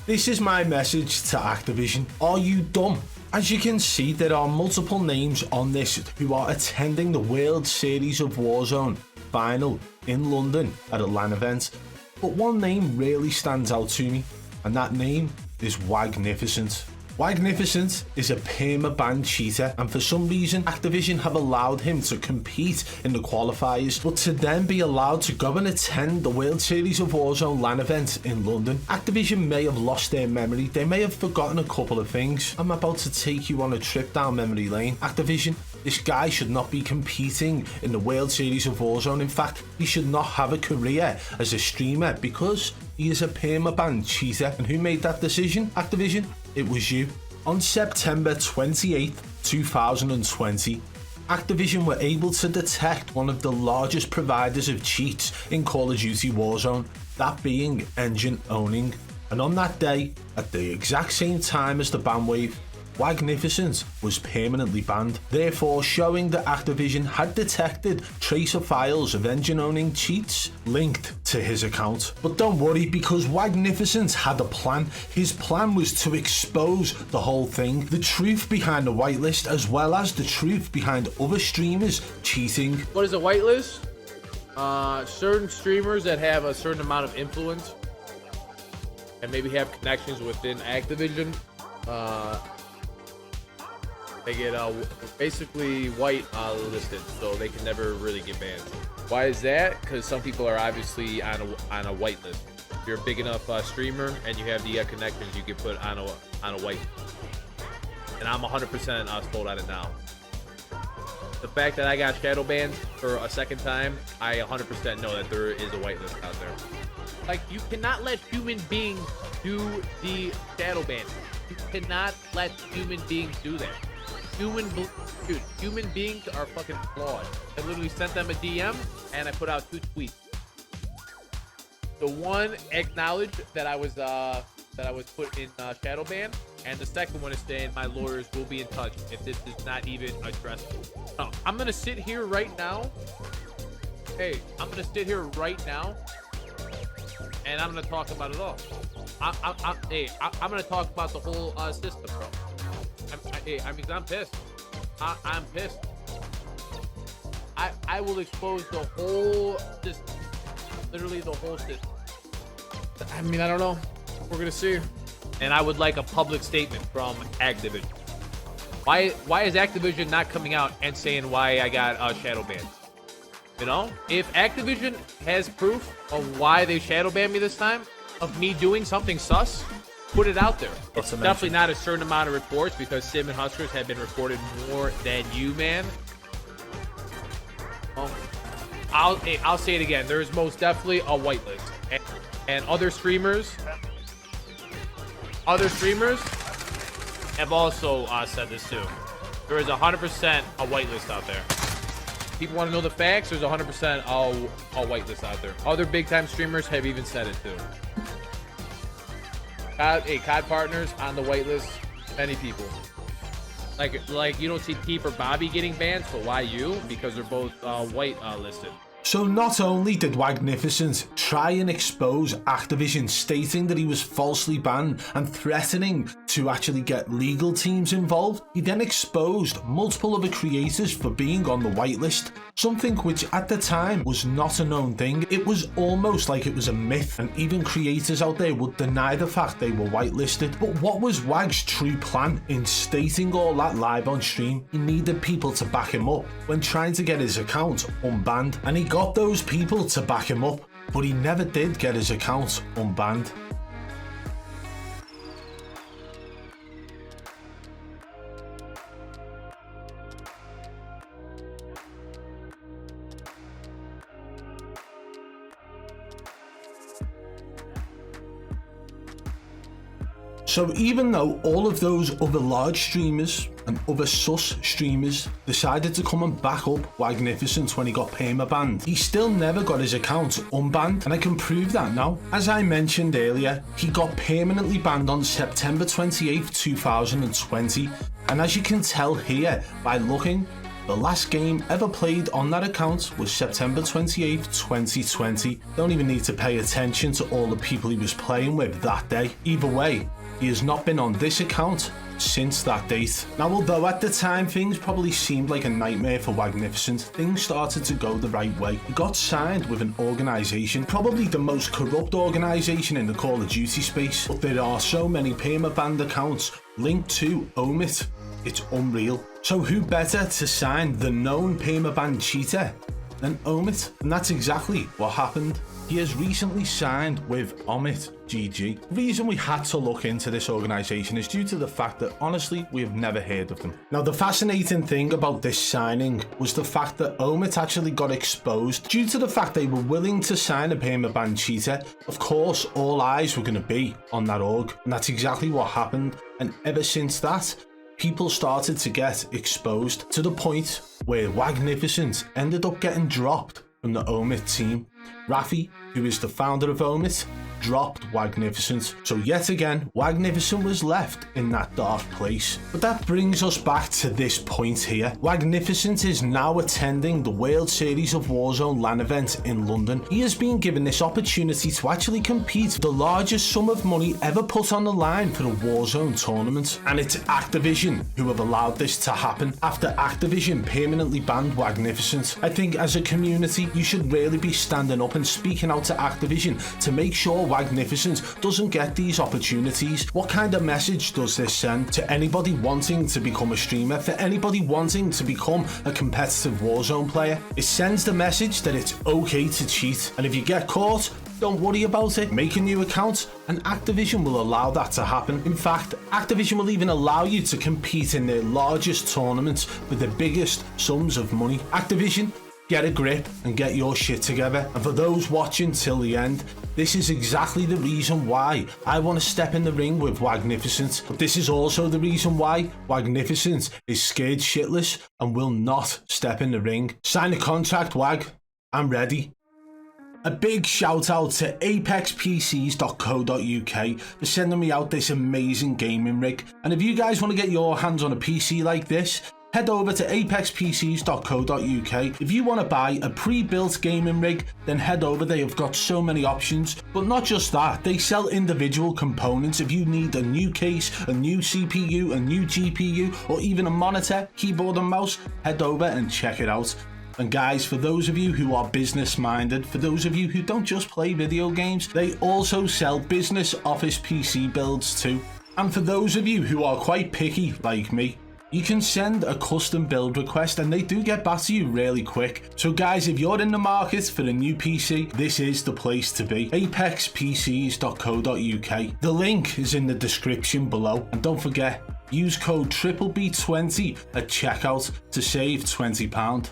This is my message to Activision. Are you dumb? As you can see, there are multiple names on this who are attending the World Series of Warzone final in London at a LAN event, but one name really stands out to me, and that name is Wagnificent. Wagnificent is a Perma banned cheater, and for some reason Activision have allowed him to compete in the qualifiers, but to then be allowed to go and attend the World Series of Warzone LAN event in London. Activision may have lost their memory, they may have forgotten a couple of things. I'm about to take you on a trip down memory lane. Activision, this guy should not be competing in the World Series of Warzone. In fact, he should not have a career as a streamer because he is a Perma banned cheater. And who made that decision? Activision? It was you. On September 28th, 2020, Activision were able to detect one of the largest providers of cheats in Call of Duty Warzone, that being Engine Owning. And on that day, at the exact same time as the ban wave, Wagnificent was permanently banned, therefore showing that Activision had detected tracer files of Engine Owning cheats linked to his account. But don't worry, because Wagnificent had a plan. His plan was to expose the whole thing, the truth behind the whitelist, as well as the truth behind other streamers cheating. What is a whitelist? Certain streamers that have a certain amount of influence and maybe have connections within Activision, they get basically white listed, so they can never really get banned. Why is that? Because some people are obviously on a white list. If you're a big enough streamer and you have the connections, you get put on a white. And I'm 100% sold on it now. The fact that I got shadow banned for a second time, I 100% know that there is a whitelist out there. Like, you cannot let human beings do the shadow ban. You cannot let human beings do that. Human beings are fucking flawed. I literally sent them a DM and I put out 2 tweets. The one acknowledged that I was put in shadow ban, and the second one is saying my lawyers will be in touch if this is not even addressed. No, I'm gonna sit here right now. Hey, I'm gonna sit here right now, and I'm gonna talk about it all. I'm gonna talk about the whole system, bro. I'm pissed. I'm pissed. I will expose the whole system. Literally the whole system. I mean, I don't know. We're gonna see. And I would like a public statement from Activision. Why is Activision not coming out and saying why I got shadow banned? You know, if Activision has proof of why they shadow banned me this time, of me doing something sus, put it out there. It's definitely not a certain amount of reports, because Sim and Huskers have been reported more than you, man. I'll say it again. There is most definitely a whitelist, and other streamers have also said this too. There is 100% a whitelist out there. People want to know the facts. There's 100% a whitelist out there. Other big time streamers have even said it too. COD partners on the whitelist, many people. Like you don't see Keith or Bobby getting banned, so why you? Because they're both white listed. So not only did Wagnificent try and expose Activision, stating that he was falsely banned and threatening to actually get legal teams involved, he then exposed multiple other creators for being on the whitelist, something which at the time was not a known thing. It was almost like it was a myth, and even creators out there would deny the fact they were whitelisted. But what was Wag's true plan in stating all that live on stream? He needed people to back him up when trying to get his account unbanned, and he got those people to back him up, but he never did get his account unbanned. So even though all of those other large streamers and other sus streamers decided to come and back up Wagnificent when he got perma banned, he still never got his account unbanned, and I can prove that now. As I mentioned earlier, he got permanently banned on September 28th, 2020, and as you can tell here by looking The last game ever played on that account was September 28th, 2020. Don't even need to pay attention to all the people he was playing with that day. Either way, he has not been on this account since that date. Now, although at the time things probably seemed like a nightmare for Wagnificent, things started to go the right way. He got signed with an organisation, probably the most corrupt organisation in the Call of Duty space, but there are so many Perma banned accounts linked to Omit. It's unreal. So who better to sign the known Perma banned cheater than Omit? And that's exactly what happened. He has recently signed with Omit GG. The reason we had to look into this organisation is due to the fact that honestly we have never heard of them. Now, the fascinating thing about this signing was the fact that Omit actually got exposed due to the fact they were willing to sign a Perma banned cheater. Of course, all eyes were going to be on that org, and that's exactly what happened. And ever since that, people started to get exposed to the point where Wagnificent ended up getting dropped from the Omit team. Rafi, who is the founder of Omit, dropped Wagnificent. So yet again, Wagnificent was left in that dark place. But that brings us back to this point here. Wagnificent is now attending the World Series of Wsow Lan event in London. He has been given this opportunity to actually compete for the largest sum of money ever put on the line for a Warzone tournament. And it's Activision who have allowed this to happen after Activision permanently banned Wagnificent. I think as a community, you should really be standing up and speaking out to Activision to make sure Wagnificent doesn't get these opportunities. What kind of message does this send to anybody wanting to become a streamer, for anybody wanting to become a competitive Warzone player? It sends the message that it's okay to cheat, and if you get caught, don't worry about it. Make a new account and Activision will allow that to happen. In fact, Activision will even allow you to compete in their largest tournaments with the biggest sums of money. Activision, get a grip and get your shit together. And for those watching till the end, this is exactly the reason why I want to step in the ring with Wagnificent. But this is also the reason why Wagnificent is scared shitless and will not step in the ring. Sign a contract, Wag. I'm ready. A big shout out to apexpcs.co.uk for sending me out this amazing gaming rig. And if you guys want to get your hands on a PC like this, head over to apexpcs.co.uk. If you want to buy a pre-built gaming rig, then head over. They have got so many options. But not just that, they sell individual components. If you need a new case, a new CPU, a new GPU, or even a monitor, keyboard and mouse, head over and check it out. And guys, for those of you who are business minded, for those of you who don't just play video games, they also sell business office PC builds too. And for those of you who are quite picky like me, you can send a custom build request and they do get back to you really quick. So guys, if you're in the market for a new PC, this is the place to be. apexpcs.co.uk. The link is in the description below. And don't forget, use code BBB20 at checkout to save £20.